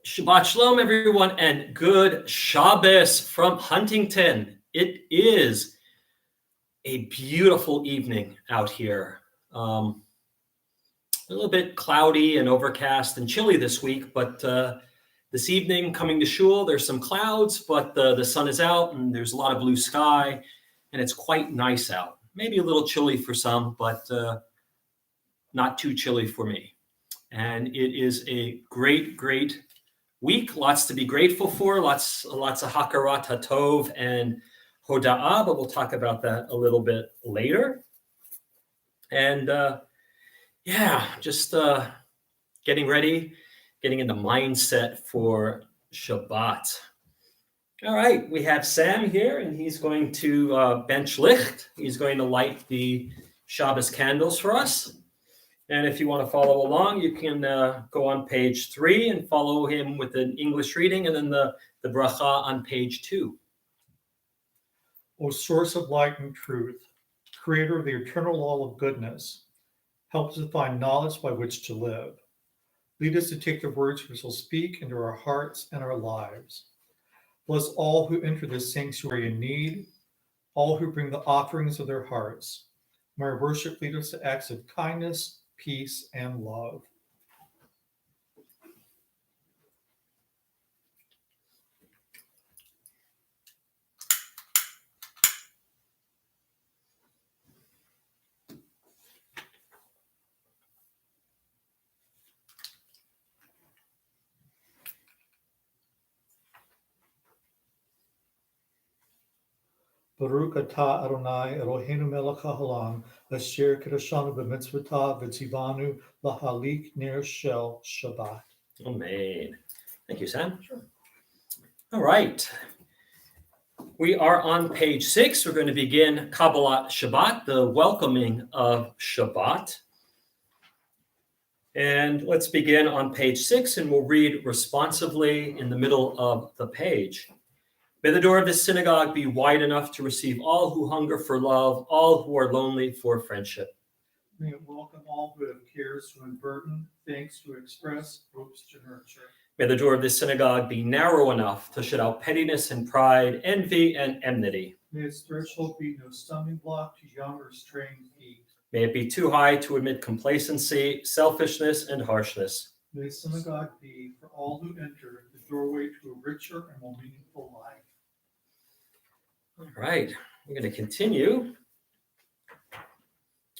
Shabbat Shalom, everyone, and good Shabbos from Huntington. It is a beautiful evening out here. A little bit cloudy and overcast and chilly this week, but this evening coming to shul, there's some clouds, but the sun is out and there's a lot of blue sky, and it's quite nice out. Maybe a little chilly for some, but not too chilly for me. And it is a great week, lots to be grateful for, lots of hakarat hatov and hoda'ah, but we'll talk about that a little bit later. And just getting ready, getting in the mindset for Shabbat. All right, we have Sam here, and he's going to bench licht. He's going to light the Shabbos candles for us. And if you want to follow along, you can go on page 3 and follow him with an English reading, and then the bracha on page 2. O source of light and truth, creator of the eternal law of goodness, help us to find knowledge by which to live. Lead us to take the words which will speak into our hearts and our lives. Bless all who enter this sanctuary in need, all who bring the offerings of their hearts. May our worship lead us to acts of kindness, peace, and love. Baruch atah Adonai Eloheinu melech haolam asher kiddushanu b'mitzvotav v'tzivanu lahalik ner shel Shabbat. Amen. Thank you, Sam. Sure. All right. We are on page 6. We're going to begin Kabbalat Shabbat, the welcoming of Shabbat. And let's begin on page 6, and we'll read responsively in the middle of the page. May the door of this synagogue be wide enough to receive all who hunger for love, all who are lonely for friendship. May it welcome all who have cares to unburden, thanks to express, hopes to nurture. May the door of this synagogue be narrow enough to shut out pettiness and pride, envy and enmity. May its threshold be no stumbling block to young or straying feet. May it be too high to admit complacency, selfishness, and harshness. May the synagogue be, for all who enter, the doorway to a richer and more meaningful life. All right, we're going to continue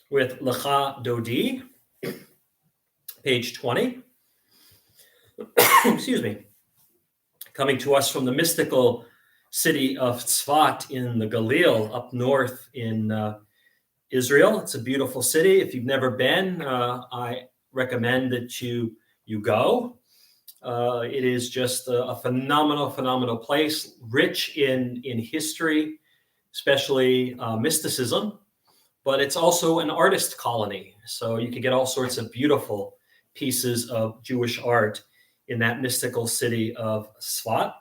with Lecha Dodi, page 20. Excuse me. Coming to us from the mystical city of Tzfat in the Galil, up north in Israel. It's a beautiful city. If you've never been, I recommend that you go. It is just a phenomenal place, rich in history, especially mysticism, but it's also an artist colony. So you can get all sorts of beautiful pieces of Jewish art in that mystical city of Sfat.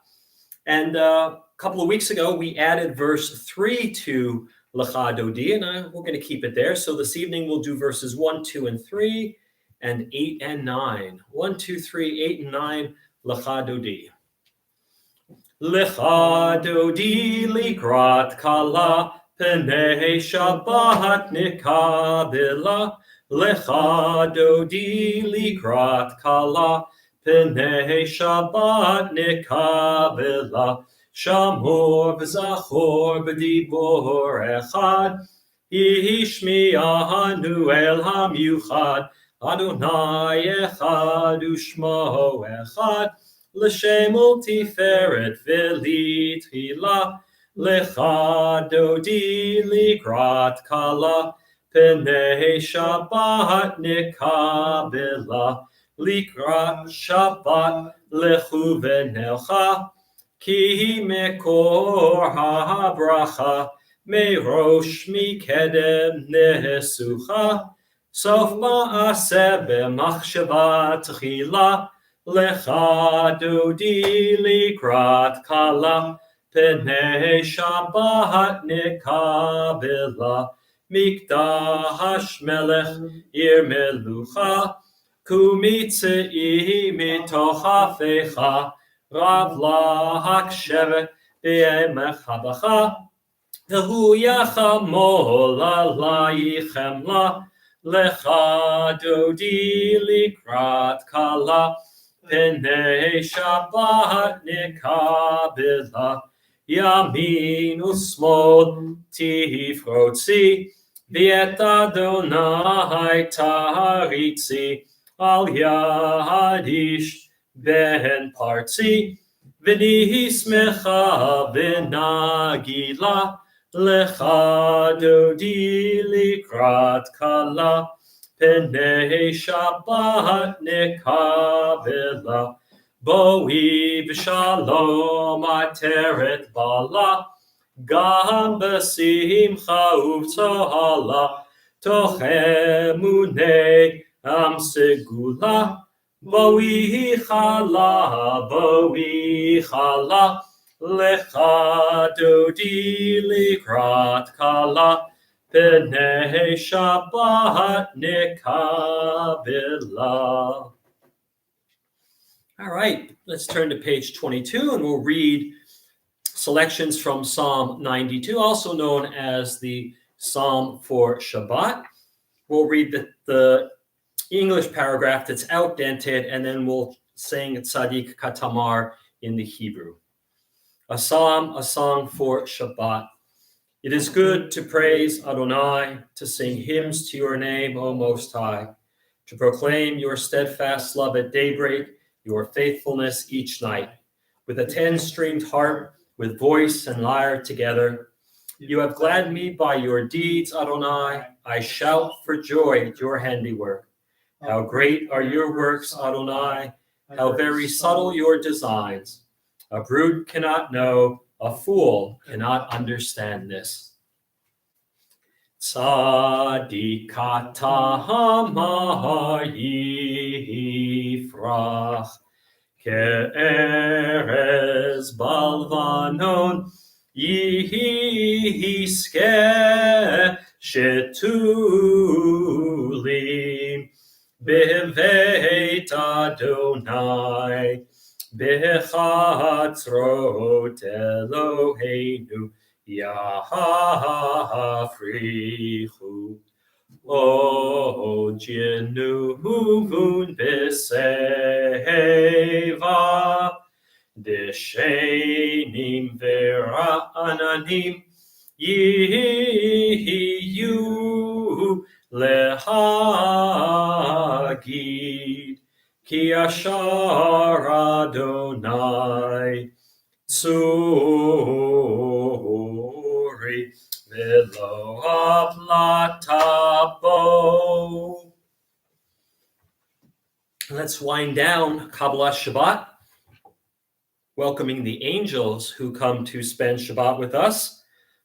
And a couple of weeks ago, we added verse 3 to Lecha Dodi, and we're going to keep it there. So this evening, we'll do verses 1, 2, and 3. And 8 and 9. 1, 2, 3, 8, and 9. Lecha Dodi. Lecha Dodi likrat kala penei Shabbat nikabela. Lecha Dodi likrat kala penei Shabbat nikabela. Shamor v'zachor b'dibor echad. Ishmi'anu el hamiuchad. Adonai echad u'shmo echad, l'shem tiferet v'litchila, lecha dodi likrat kala, penei Shabbat nikabela, likrat Shabbat lechu v'nelcha, ki mekor ha'bracha, merosh mikedem nesucha, Sof ma'aseh b'machshava tchila, lecha dodi likrat kala, penei Shabbat nikabela, mikdash melech ir melucha, Kumitzei mitoch hafecha, Rav lahaksheve b'yemech habacha, V'hu yachamol alayichem la, Lecha dodi likrat kala, Pnei Shabbat nikabela, Yamin usmol tifrotzi, V'et Adonai taritzi, Al yadish ben partzi, V'nismecha v'nagila, Lecha dodi likrat kala, Pnei Shabbat nekabela, Boi v'shalom ateret bala, Gam b'simcha uv'tohala, Toch emunei am segula, Boi chala, Lecha dodi likrat kala, Pnei Shabbat nikabela. All right, let's turn to page 22 and we'll read selections from Psalm 92, also known as the Psalm for Shabbat. We'll read the English paragraph that's outdented, and then we'll sing Tzadik Katamar in the Hebrew. A psalm, a song for Shabbat. It is good to praise Adonai, to sing hymns to your name, O Most High, to proclaim your steadfast love at daybreak, your faithfulness each night. With a 10-stringed harp, with voice and lyre together, you have gladdened me by your deeds, Adonai. I shout for joy at your handiwork. How great are your works, Adonai, how very subtle your designs. A brute cannot know, a fool cannot understand this. Tzadikata hamar yifrach, ke'erez balvanon yihiske shetulim, beveit Adonai, bechatzrot Eloheinu, yahafrichu. O jinuvun b'seva, deshenim vera'ananim, yihiyu lehagid, ki ashar Adonai tzuri v'lo aplatabo. Let's wind down Kabbalah Shabbat, welcoming the angels who come to spend Shabbat with us,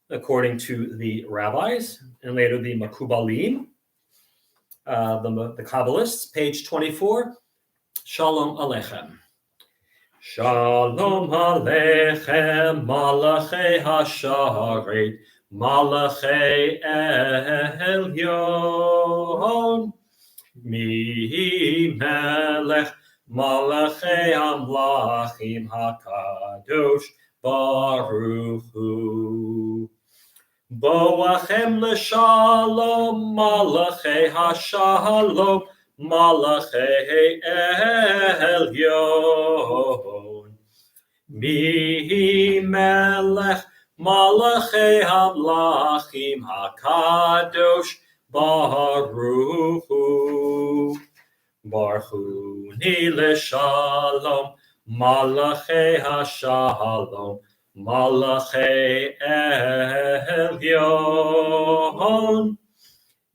according to the rabbis, and later the Makubalim, the Kabbalists. Page 24, Shalom Aleichem. Shalom Aleichem, Malachei Hasharet, Malachei Elyon, Mi Melech, Malachei Amlachim HaKadosh, Baruch Hu. Boachem l'shalom, Malachei Hashalom, Malachei Elyon. Mi Melech, Malachei Hamlachim HaKadosh, Baruch Hu. Baruchuni l'shalom, Malachei Hashalom, Malachei Elyon.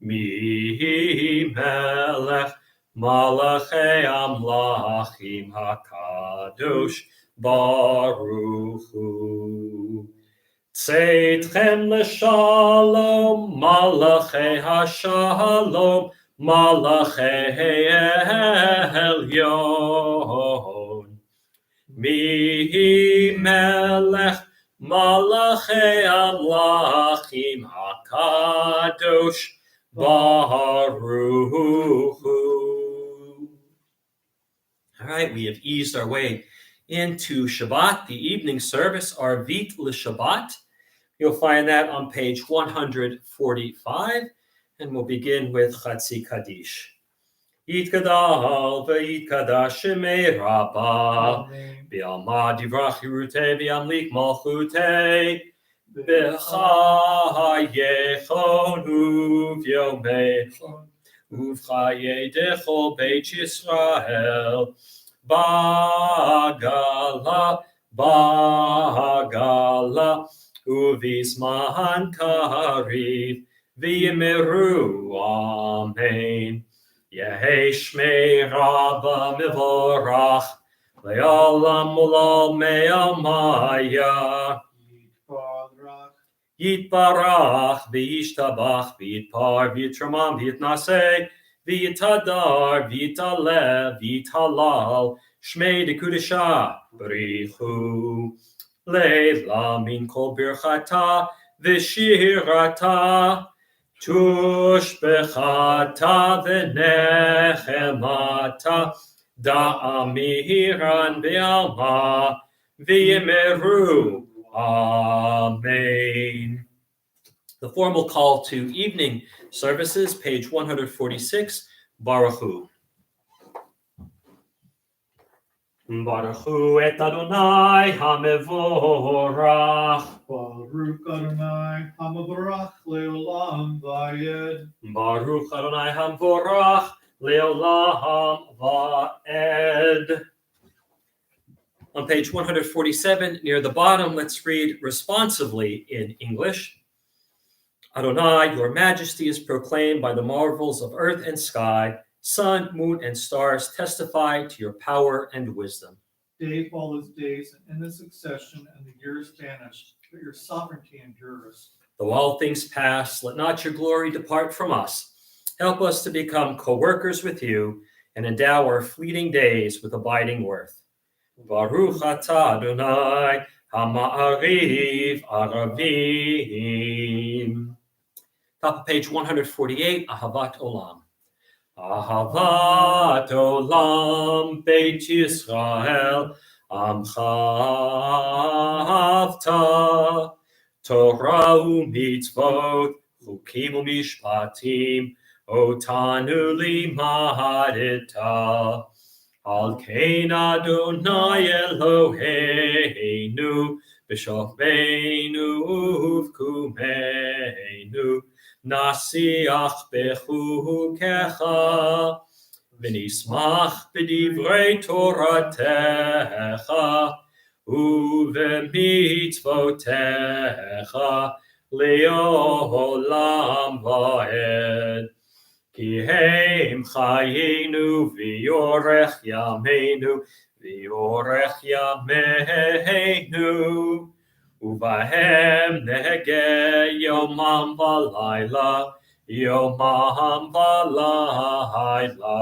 Mi Melech, Malachei Amlachim HaKadosh, Baruch Hu. Tzeitchem l'shalom, Malachei Hashalom, Malachei Elyon. Mi Melech, Malachei Amlachim HaKadosh, Baruch Hu. right, we have eased our way into Shabbat, the evening service, our Vit l'Shabbat. You'll find that on page 145, and we'll begin with Chatzi Kaddish. Yitkadal v'yitkadash shemei Rabbah, Amen. B'alma divrach Yerutei v'yamlik malchutei, B'chayechon uv'yomecho, uv'chayedecho Beit Yisrael, Bagala, Bagala, Uvisman Kariv, V'yimeru, Amen. Yehi Shmei Rabba Mivorach, Le'olam U'lol Me'amaya, Yitbarach, V'yishtabach, V'yitpar, V'yitramam, V'yitnaseh, V'yitadar, V'yitalev, V'yithalal, Shmei Dekudesha, B'richu, Leila min kol birchata, V'shirata, Tushbechata, V'nechemata, Da'amiran V'alma, V'yimeru, Amen. The formal call to evening services, page 146, Baruch Hu. Baruch Hu et Adonai HaMevorach. Baruch Adonai HaMevorach Leolam Vayed. Baruch Adonai HaMevorach Leolam Va'ed. On page 147, near the bottom, let's read responsively in English. Adonai, your majesty is proclaimed by the marvels of earth and sky. Sun, moon, and stars testify to your power and wisdom. Day follows days in endless succession, and the years vanish, but your sovereignty endures. Though all things pass, let not your glory depart from us. Help us to become co-workers with you and endow our fleeting days with abiding worth. Baruch atah Adonai HaMa'ariv Aravim. Top of page 148, Ahavat Olam. Ahavat Olam Beit Yisrael Amcha Ahavta Torah u'mitzvot Chukim u'mishpatim Otanu limadeta Al kein Adonai Eloheinu B'shofbeinu uv'kumeinu Nasiach bechukecha V'nismach b'divrei Toratecha U'v'mitzvotecha Le'olam va'ed Ki heim chayenu v'yorech yameinu v'yorech yameinu Uvahem nege yomam v'layla yomam v'layla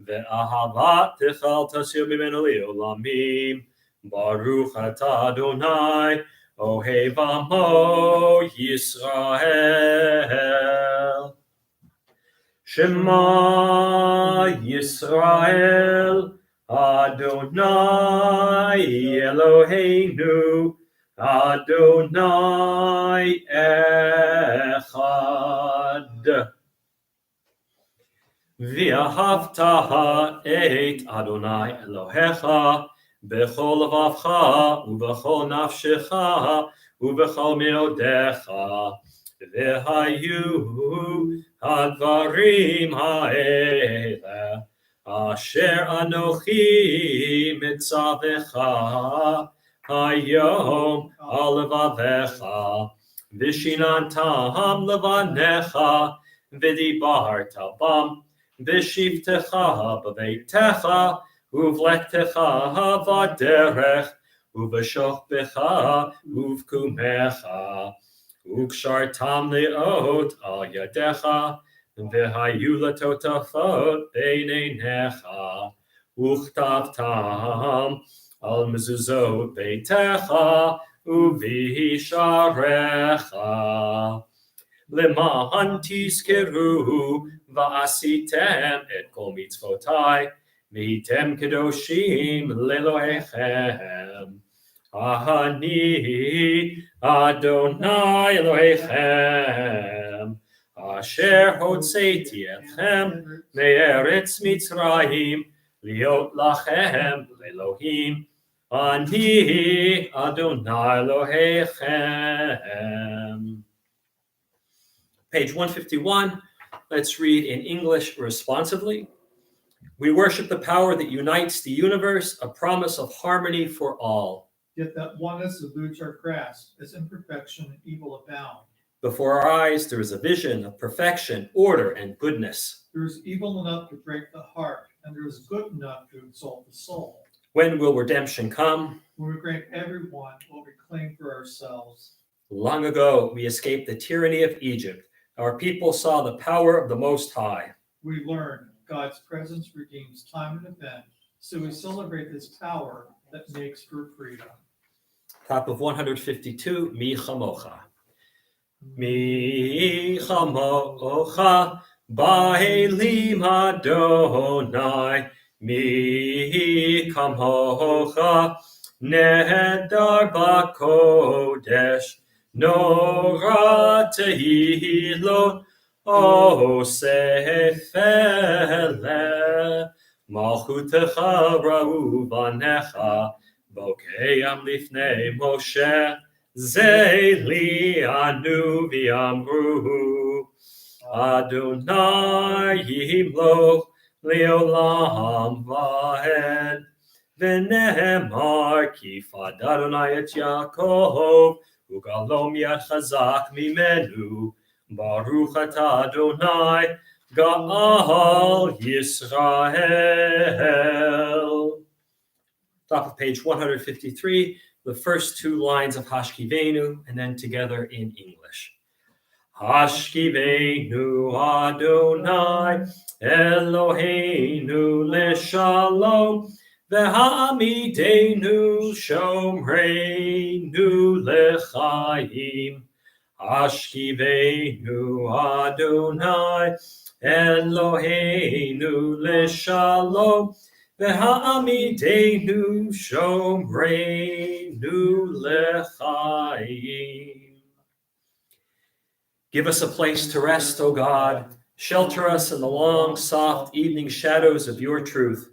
Ve'ahavat tichal tasir mimenu li'olamim Baruch atah Adonai Ohev amo Yisrael Shema Yisrael Adonai Eloheinu Adonai Echad V'ahavta et Adonai Elohecha B'chol levavcha u'b'chol nafshecha u'b'chol meodecha V'hayu hadvarim ha'ele Asher anochi mitzavecha hayom al levavecha V'shinantam levanecha V'dibarta bam V'shivtecha b'veitecha Uvlektecha havaderech, uvashochbecha, uvkumecha, ukshartam leot al yadecha, v'hayu latotafot beineinecha, uchtavtam al mezuzot beitecha, uvisharecha. Leman tiskeru va'asitem et kol mitzvotai, V'hitem kedoshim le'Elohechem. Ani Adonai Elohechem, asher hotzeiti etchem me'eretz Mitzrayim, liot lachem Elohim. Ani Adonai Elohechem. Page 151. Let's read in English responsively. We worship the power that unites the universe, a promise of harmony for all. Yet that oneness eludes our grasp, as imperfection and evil abound. Before our eyes, there is a vision of perfection, order, and goodness. There is evil enough to break the heart, and there is good enough to exalt the soul. When will redemption come? When we grant everyone what we claim for ourselves. Long ago, we escaped the tyranny of Egypt. Our people saw the power of the Most High. We learned God's presence redeems time and event, so we celebrate this power that makes for freedom. Top of 152, Mi Chamocha. Mi Chamocha, Ba'elim Adonai, Mi Chamocha, Nehedar B'Kodesh, Nora Tehilot, O Sefele, Malchutecha Ra'u Banecha, Bokeyam Lifnei Moshe, Zeli Anu V'Amru, Adonai Yimloch Leolam Vahed, V'nehemar Kifad Adonai et Yaakov, Ugalom Yad Chazak Mimenu, Baruch Atah Adonai, Ga'al Yisrael. Top of page 153, the first two lines of Hashkivenu, and then together in English. Hashkivenu Adonai, Eloheinu leshalom, V'ha'amidenu shomreinu lechayim. Hashkivenu Adonai, Eloheinu leshalom, V'ha'amidenu shomreinu lechayim. Give us a place to rest, O God. Shelter us in the long, soft evening shadows of your truth.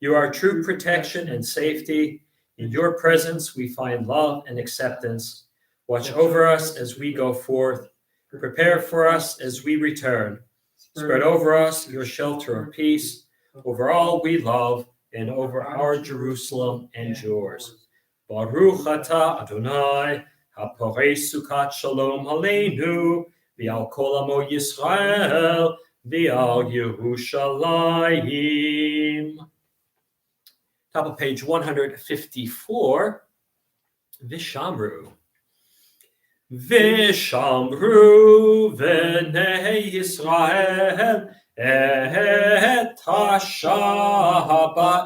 You are true protection and safety. In your presence we find love and acceptance. Watch over us as we go forth. Prepare for us as we return. Spread over us your shelter of peace, over all we love, and over our Jerusalem and yours. Baruch atah Adonai, haporei sukat shalom aleinu, v'al kol amo Yisrael, v'al Yerushalayim. Top of page 154, Vishamru. Vishamru v'nei Yisrael et ha-Shabbat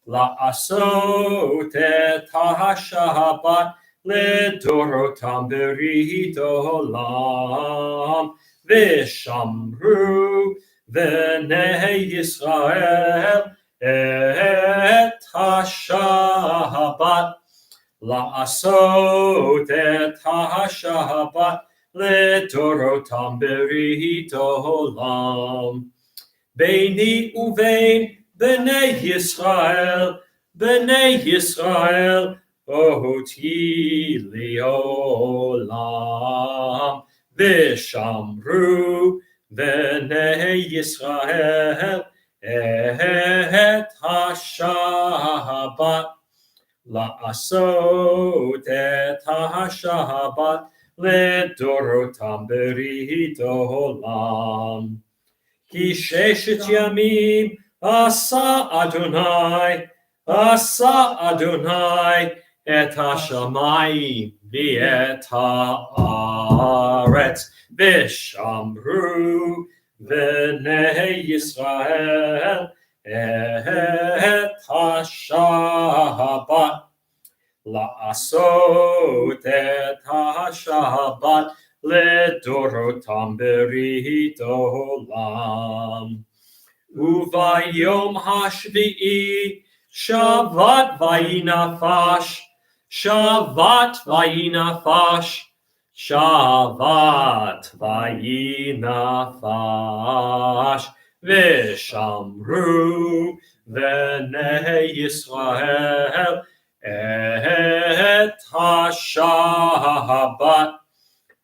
la'asot et ha-Shabbat לדורותם ברית עולם ושמרו בני ישראל את השבת לעשות את השבת לדורותם ברית עולם ביני ובין בני ישראל אותי לעולם ושמרו בני ישראל את השבת לעשות את השבת לדורותם ברית עולם כי ששת ימים עשה אדוני את השמיים ואת הארץ ושמרו בני ישראל את השבת לעשות את השבת לדורותם ברית עולם Uvayom hashvi'i Shabbat vayinafash. Shabbat vayinafash. Shabbat vayinafash. V'shamru v'nei Yisrael et ha-Shabbat.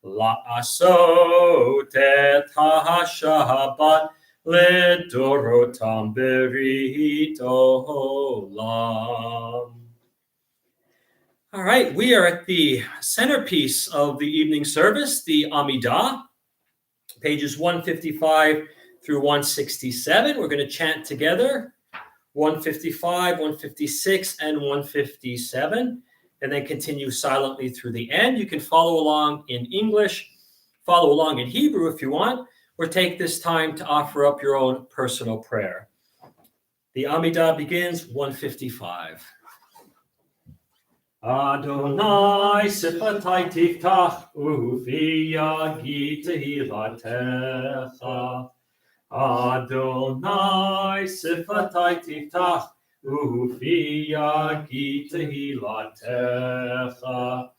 La'asot et ha-Shabbat Ledorotam berit olam. All right, we are at the centerpiece of the evening service, the Amidah, pages 155 through 167. We're going to chant together 155, 156, and 157, and then continue silently through the end. You can follow along in English, follow along in Hebrew if you want, or take this time to offer up your own personal prayer. The Amidah begins 155. Adonai sifatai tiftach ufi yagi tehilatecha. Adonai sifatai tiftach ufi yagi tehilatecha.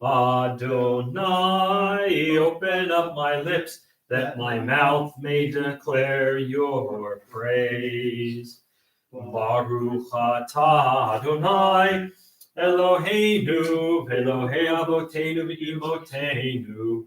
Adonai, open up my lips, that my mouth may declare your praise. Baruch atah Adonai, Eloheinu, Elohei Avotenu v'Imotenu,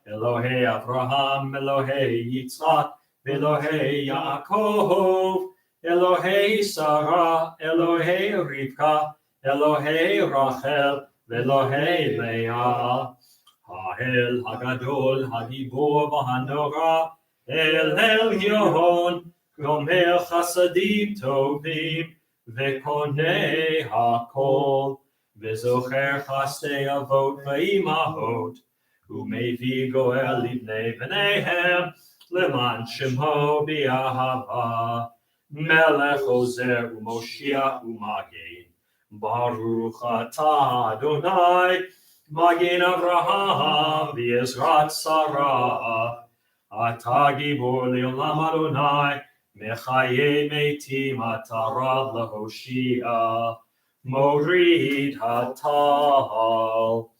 Elohei Avraham, Elohei Yitzchak, Elohei Yaakov, Elohei Sarah, Elohei Rivka, Elohei Rachel, Elohei Leah, Ha'el Hagadol, Hagibor v'Hanora, El Elyon, Gomer Chasadim Tovim, Vekonei HaKol, Vezocher Chasdei Avot v'Imahot, Umevi Goel Livnei V'neihem, Leman Shemo B'Ahava, Melech Ozer U'Moshiach U'Magen, Baruch atah Adonai, Magen Avraham v'Ezrat Sarah, Atah Gibor Le'olam Adonai, Mechaye Metim Atah Rav Lehoshia, Morid Hatal,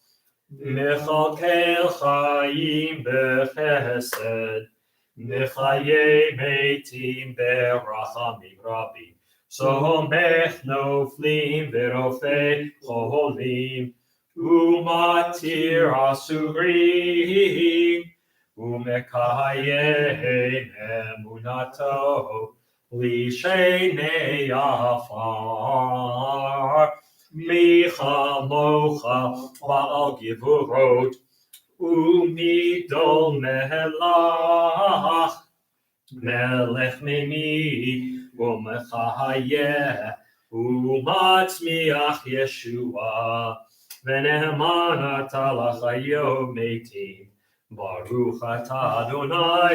Mechalkel Chaim B'Chesed, Mechaye Metim B'Rachamim Rabim, Somech Noflim V'Rofei Cholim, Umatir Asurim, Umekayem Emunato, Lishenei Afar, Micha Mocha Baal Givurot, Umidol Melach, Melech Mimi, Umechayeh, Umatzmiach Yeshua, V'neheman atah l'chayot metim, Baruch atah Adonai,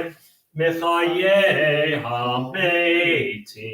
Mechayeh hametim.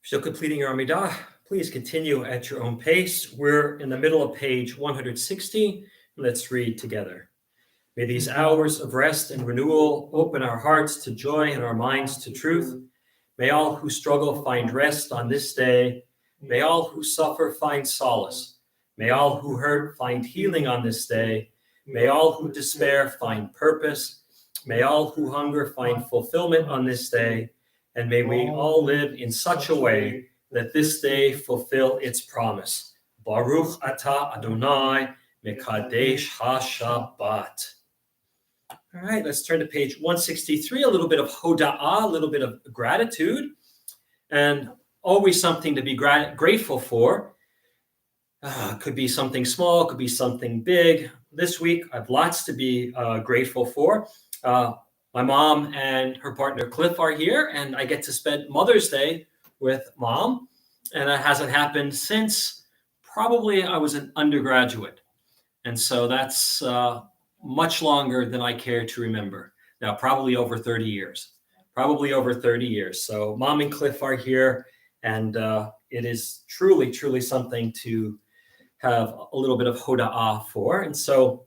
Still completing your Amidah, please continue at your own pace. We're in the middle of page 160. Let's read together. May these hours of rest and renewal open our hearts to joy and our minds to truth. May all who struggle find rest on this day. May all who suffer find solace. May all who hurt find healing on this day. May all who despair find purpose. May all who hunger find fulfillment on this day. And may we all live in such a way that this day fulfill its promise. Baruch atah Adonai mekadesh ha-Shabbat. All right, let's turn to page 163, a little bit of hoda'ah, a little bit of gratitude, and always something to be grateful for. Could be something small, could be something big. This week, I have lots to be grateful for. My mom and her partner Cliff are here, and I get to spend Mother's Day with Mom, and that hasn't happened since probably I was an undergraduate. And so that's much longer than I care to remember. Now, probably over 30 years. So Mom and Cliff are here, and it is truly, truly something to have a little bit of hoda'ah for. And so,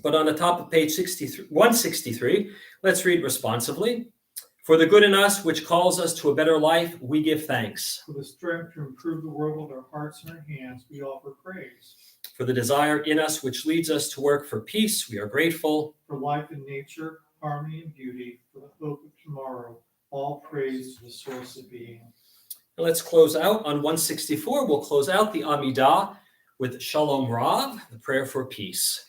but on the top of page 163, let's read responsively. For the good in us, which calls us to a better life, we give thanks. For the strength to improve the world with our hearts and our hands, we offer praise. For the desire in us, which leads us to work for peace, we are grateful. For life and nature, harmony and beauty, for the hope of tomorrow, all praise to the source of being. And let's close out on 164. We'll close out the Amidah with Shalom Rav, the prayer for peace.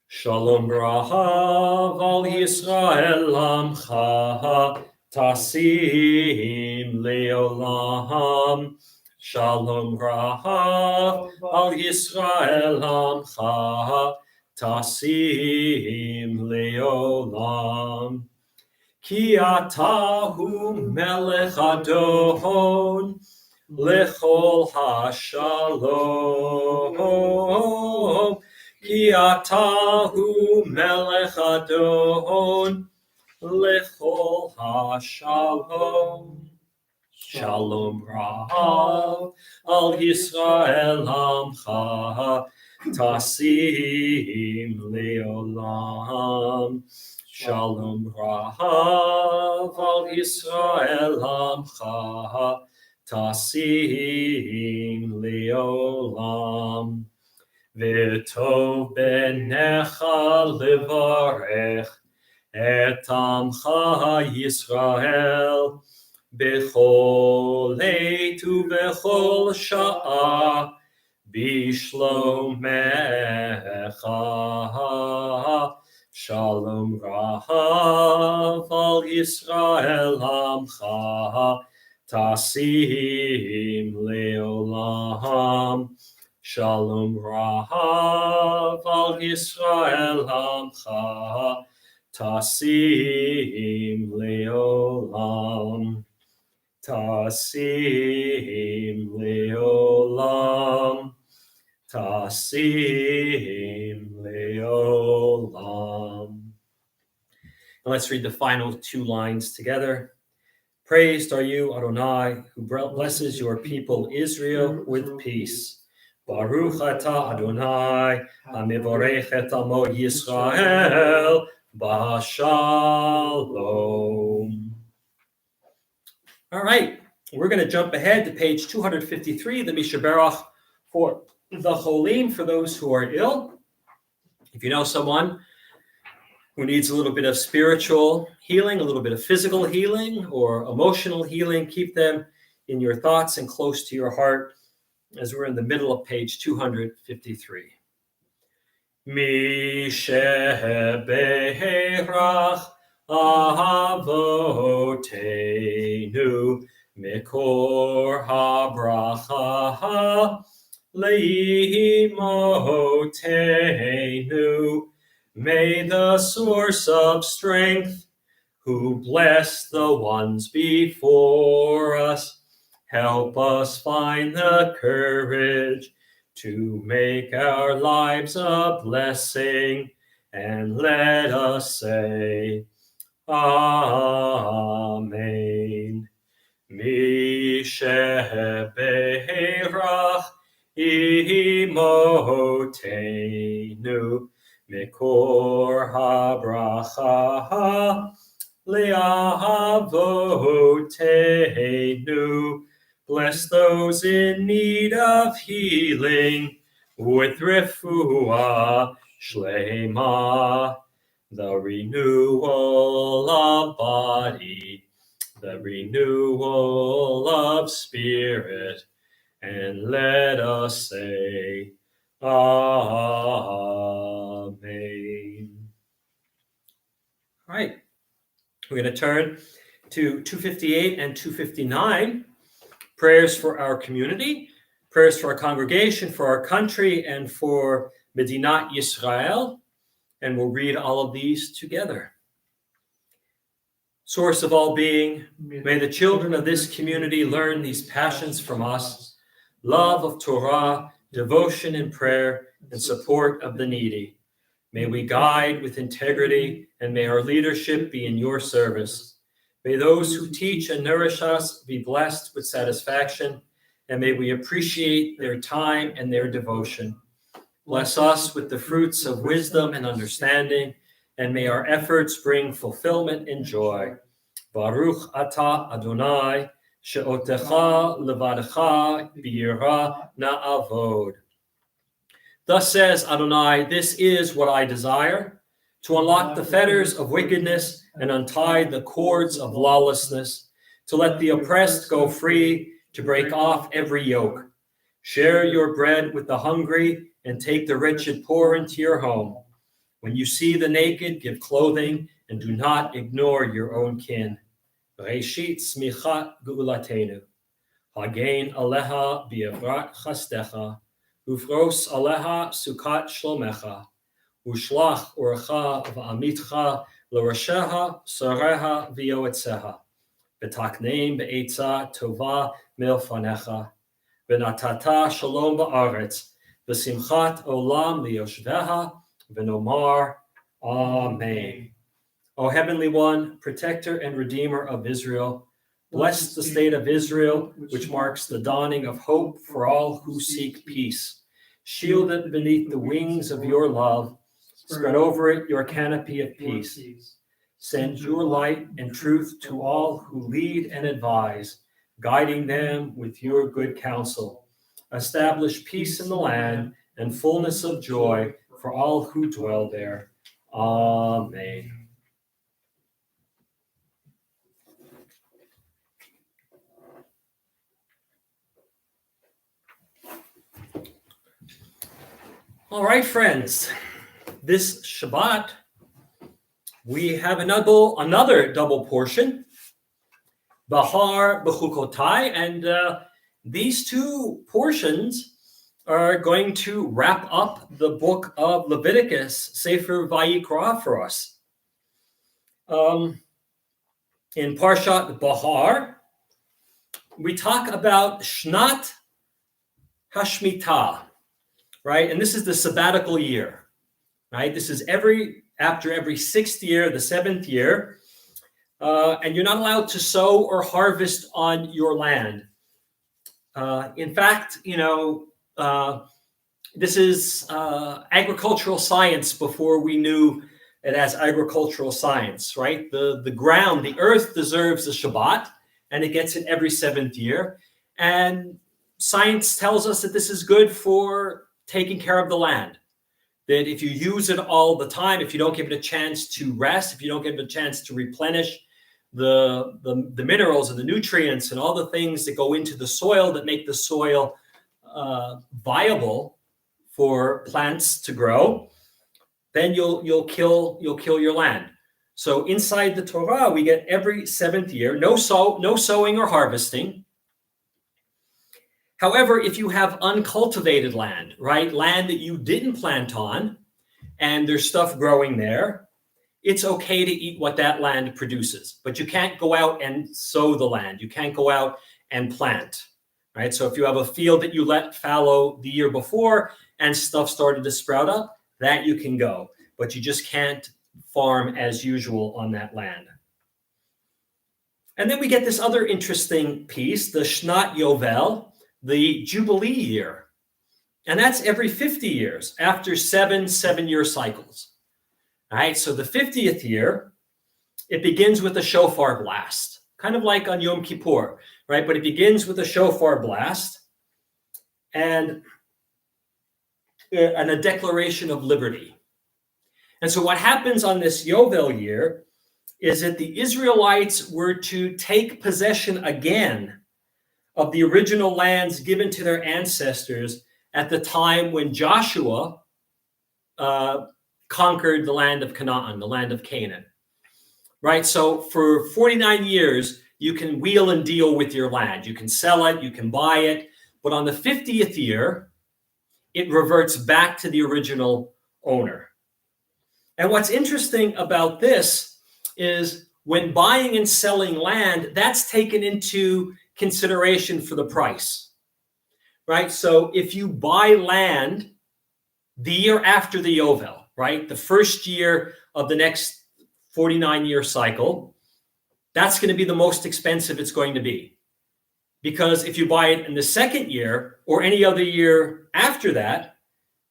Shalom Rav al Yisrael Amcha Tasim Leolam. Shalom Rav al Yisrael Amcha Tasim Leolam. Ki atahu melech adon lechol hashalom. Ki atahu melech adon lechol hashalom. Shalom Rav al Yisrael Amcha Tasim Leolam. Shalom Rav al Yisrael Amcha Tasim Leolam. V'tov benecha levarech et Amcha Yisrael bechol עת ובכל שעה בשלומך. Shalom Rav al Yisrael Amcha Tasim Leolam. Shalom Rav al Yisrael Amcha Tasim Leolam. Tasim Leolam. Tasim Leolam. And let's read the final two lines together. Praised are you, Adonai, who blesses your people Israel with peace. Baruch atah Adonai, hamivorech et amo Yisrael b'shalom. All right, we're going to jump ahead to page 253, the Mishaberach for the Cholim, for those who are ill. If you know someone who needs a little bit of spiritual healing, a little bit of physical healing, or emotional healing, keep them in your thoughts and close to your heart as we're in the middle of page 253. Mi shebeherach avotenu mikor habracha leimotenu. May the source of strength, who bless the ones before us, help us find the courage to make our lives a blessing, and let us say, Amen. shebeherach imotenu mikor habracha le'avotenu. Bless those in need of healing with refuah shlema, the renewal of body, the renewal of spirit, and let us say, Amen. All right, we're going to turn to 258 and 259, prayers for our community, prayers for our congregation, for our country, and for Medinat Yisrael. And we'll read all of these together. Source of all being, may the children of this community learn these passions from us: love of Torah, devotion in prayer, and support of the needy. May we guide with integrity, and may our leadership be in your service. May those who teach and nourish us be blessed with satisfaction, and may we appreciate their time and their devotion. Bless us with the fruits of wisdom and understanding, and may our efforts bring fulfillment and joy. Baruch atah Adonai, she'otecha levadecha b'yirah na'avod. Thus says Adonai, this is what I desire, to unlock the fetters of wickedness and untie the cords of lawlessness, to let the oppressed go free, to break off every yoke. Share your bread with the hungry, and take the wretched poor into your home. When you see the naked, give clothing, and do not ignore your own kin. Reishit smichat geulatenu. Hagein aleha bi'evrat chastecha. Ufros aleha sukat shlomecha. Ushlach urecha v'amitcha l'rasheha sareha v'yoetzeha. V'takneim be'etza tova milfanecha. V'natata shalom ba'aretz. V'simchat olam liyoshveha v'nomar Amen. O Heavenly One, Protector and Redeemer of Israel, bless the state of Israel, which marks the dawning of hope for all who seek peace. Shield it beneath the wings of your love. Spread over it your canopy of peace. Send your light and truth to all who lead and advise, guiding them with your good counsel. Establish peace in the land and fullness of joy for all who dwell there. Amen. All right, friends, this Shabbat, we have another double portion, Bahar B'chukotai, and these two portions are going to wrap up the book of Leviticus, Sefer Vayikra, for us. In Parshat Bahar, we talk about Shnat Hashmitah, right? And this is the sabbatical year, right? This is after every sixth year, the seventh year, and you're not allowed to sow or harvest on your land. In fact, this is agricultural science before we knew it as agricultural science, right? The ground, the earth deserves a Shabbat, and it gets it every seventh year. And science tells us that this is good for taking care of the land. That if you use it all the time, if you don't give it a chance to rest, if you don't give it a chance to replenish the minerals and the nutrients and all the things that go into the soil that make the soil viable for plants to grow, then you'll kill your land. So inside the Torah, we get every seventh year, no sowing or harvesting. However, if you have uncultivated land, right, land that you didn't plant on, and there's stuff growing there, it's okay to eat what that land produces. But you can't go out and sow the land. You can't go out and plant, right? So if you have a field that you let fallow the year before and stuff started to sprout up, that you can go. But you just can't farm as usual on that land. And then we get this other interesting piece, the Shnat Yovel, the Jubilee year. And that's every 50 years after 7-year cycles. All right, so the 50th year, it begins with a shofar blast, kind of like on Yom Kippur, right? But it begins with a shofar blast and a declaration of liberty. And so what happens on this Yovel year is that the Israelites were to take possession again of the original lands given to their ancestors at the time when Joshua conquered the land of Canaan, the land of Canaan. Right? So for 49 years, you can wheel and deal with your land. You can sell it, you can buy it. But on the 50th year, it reverts back to the original owner. And what's interesting about this is when buying and selling land, that's taken into consideration for the price, right? So if you buy land the year after the Yovel, right, the first year of the next 49-year cycle, that's going to be the most expensive it's going to be. Because if you buy it in the second year or any other year after that,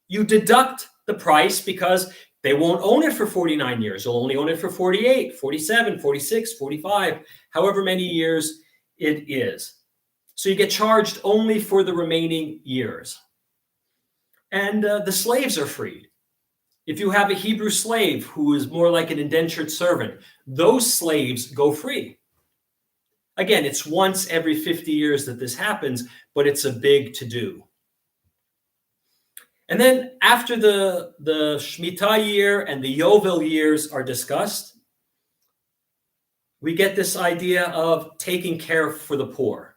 you deduct the price because they won't own it for 49 years. They'll only own it for 48, 47, 46, 45, however many years it is. So you get charged only for the remaining years. And the slaves are freed. If you have a Hebrew slave who is more like an indentured servant, those slaves go free. Again, it's once every 50 years that this happens, but it's a big to-do. And then after the Shemitah year and the Yovel years are discussed, we get this idea of taking care for the poor,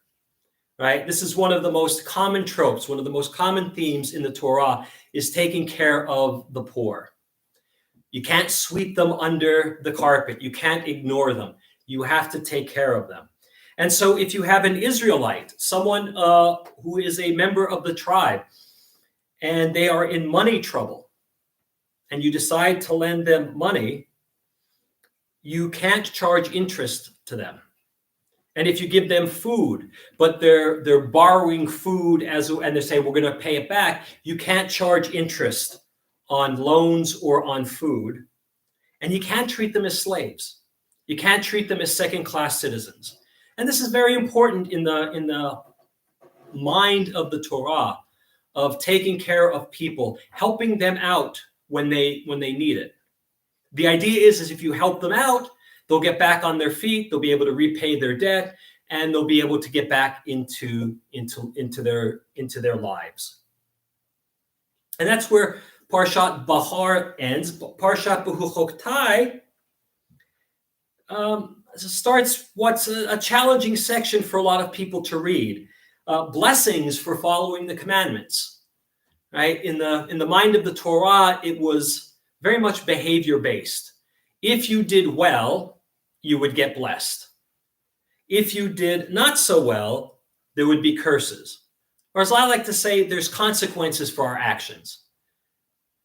right? This is one of the most common tropes, one of the most common themes in the Torah is taking care of the poor. You can't sweep them under the carpet. You can't ignore them. You have to take care of them. And so if you have an Israelite, someone who is a member of the tribe, and they are in money trouble, and you decide to lend them money, you can't charge interest to them. And if you give them food, but they're borrowing food and they say, we're going to pay it back, you can't charge interest on loans or on food. And you can't treat them as slaves. You can't treat them as second-class citizens. And this is very important in the mind of the Torah, of taking care of people, helping them out when they need it. The idea is if you help them out, they'll get back on their feet, they'll be able to repay their debt, and they'll be able to get back into their lives. And that's where Parshat Bahar ends. Parshat Behuchoktai starts what's a challenging section for a lot of people to read. Blessings for following the commandments, right? In the mind of the Torah, it was very much behavior-based. If you did well, you would get blessed. If you did not so well, there would be curses. Or as I like to say, there's consequences for our actions.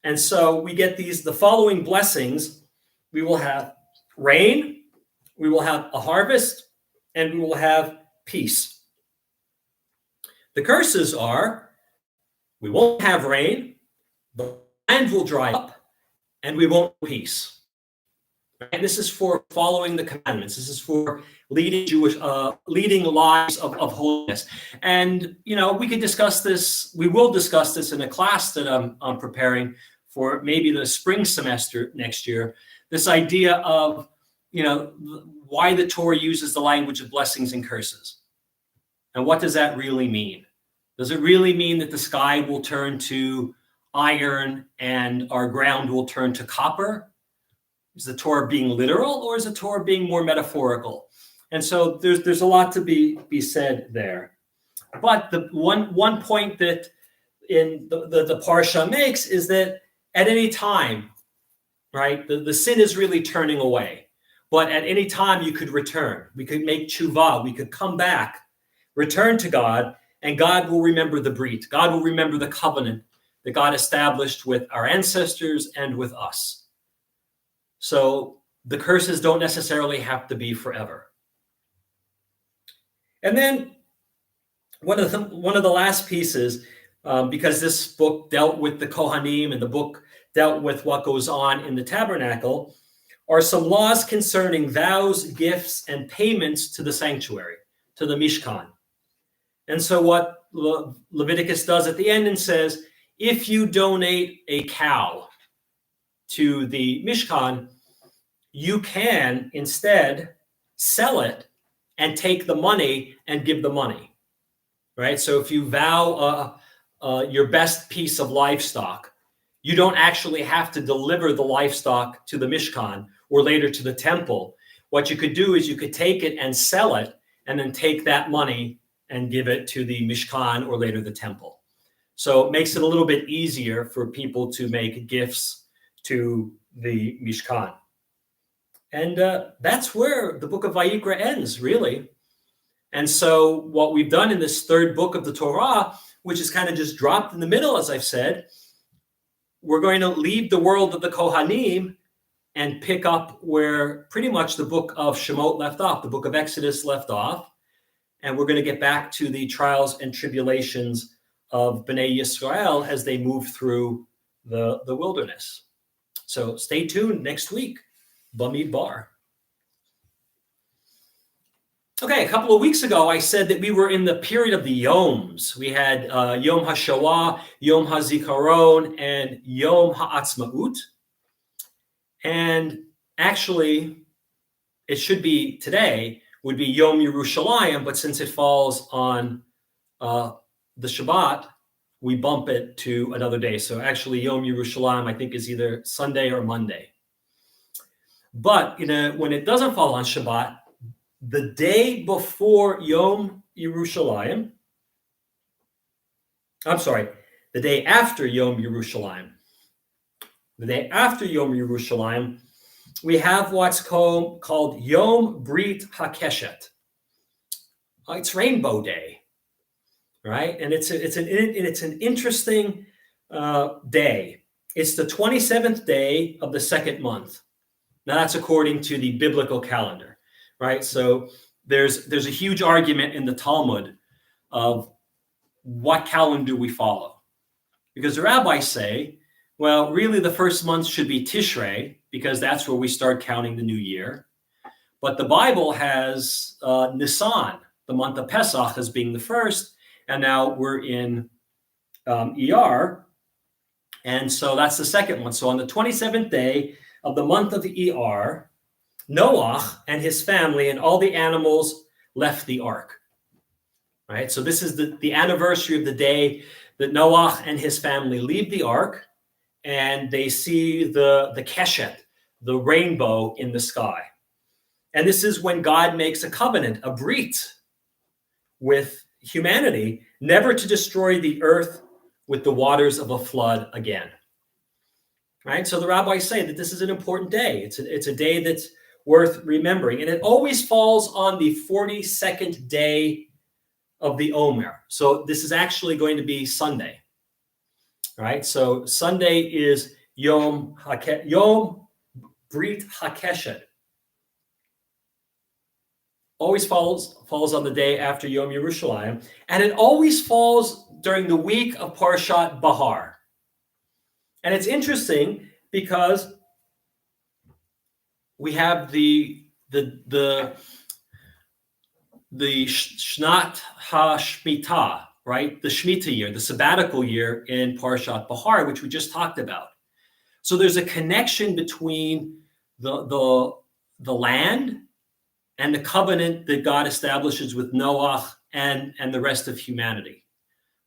And so we get the following blessings. We will have rain, we will have a harvest, and we will have peace. The curses are, we won't have rain, the land will dry up, and we won't have peace. And this is for following the commandments. This is for leading lives of holiness. And, we could discuss this. We will discuss this in a class that I'm preparing for maybe the spring semester next year. This idea of, why the Torah uses the language of blessings and curses. And what does that really mean? Does it really mean that the sky will turn to iron and our ground will turn to copper? Is the Torah being literal, or is the Torah being more metaphorical? And so there's a lot to be said there. But the one point that in the Parsha makes is that at any time, right, the sin is really turning away. But at any time you could return. We could make tshuva. We could come back, return to God, and God will remember the brit. God will remember the covenant that God established with our ancestors and with us. So the curses don't necessarily have to be forever. And then one of the last pieces, because this book dealt with the Kohanim and the book dealt with what goes on in the tabernacle, are some laws concerning vows, gifts, and payments to the sanctuary, to the Mishkan. And so what Leviticus does at the end and says, if you donate a cow to the Mishkan, you can instead sell it and take the money and give the money, right? So if you vow your best piece of livestock, you don't actually have to deliver the livestock to the Mishkan or later to the temple. What you could do is you could take it and sell it and then take that money and give it to the Mishkan or later the temple. So it makes it a little bit easier for people to make gifts to the Mishkan. And that's where the book of Vayikra ends, really. And so what we've done in this third book of the Torah, which is kind of just dropped in the middle, as I've said, we're going to leave the world of the Kohanim and pick up where pretty much the book of Shemot left off, the book of Exodus left off. And we're going to get back to the trials and tribulations of Bnei Yisrael as they move through the wilderness. So stay tuned next week. Bamidbar. Okay, a couple of weeks ago, I said that we were in the period of the Yoms. We had Yom HaShoah, Yom HaZikaron, and Yom HaAtzmaut. And actually, it should be today, would be Yom Yerushalayim, but since it falls on the Shabbat, we bump it to another day. So actually, Yom Yerushalayim, I think, is either Sunday or Monday. But when it doesn't fall on Shabbat, the day before Yom Yerushalayim, the day after Yom Yerushalayim, we have what's called Yom Brit HaKeshet. It's Rainbow Day, right? And it's an interesting day. It's the 27th day of the second month. Now that's according to the biblical calendar, right? So there's a huge argument in the Talmud of what calendar we follow. Because the rabbis say, well, really the first month should be Tishrei, because that's where we start counting the new year. But the Bible has Nisan, the month of Pesach, as being the first, and now we're in ER, and so that's the second one. So on the 27th day of the month of the ER, Noach and his family and all the animals left the ark, right? So this is the anniversary of the day that Noach and his family leave the ark, and they see the keshet, the rainbow in the sky. And this is when God makes a covenant, a brit, with humanity, never to destroy the earth with the waters of a flood again. Right? So the rabbis say that this is an important day. It's a day that's worth remembering. And it always falls on the 42nd day of the Omer. So this is actually going to be Sunday. Right? So Sunday is Yom Brit HaKeshet. Always falls on the day after Yom Yerushalayim, and it always falls during the week of Parshat Bahar. And it's interesting because we have the Shnat HaShmitah, right? The Shemitah year, the sabbatical year in Parshat Bahar, which we just talked about. So there's a connection between the land and the covenant that God establishes with Noah and the rest of humanity,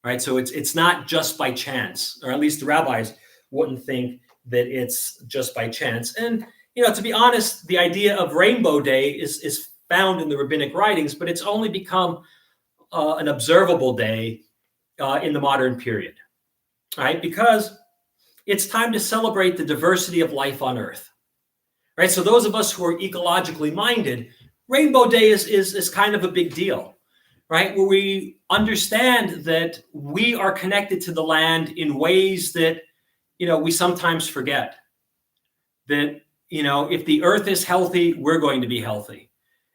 right? So it's not just by chance, or at least the rabbis wouldn't think that it's just by chance. And, to be honest, the idea of Rainbow Day is found in the rabbinic writings, but it's only become an observable day in the modern period, right? Because it's time to celebrate the diversity of life on Earth, right? So those of us who are ecologically minded, Rainbow Day is kind of a big deal, right? Where we understand that we are connected to the land in ways that, we sometimes forget. That, if the earth is healthy, we're going to be healthy.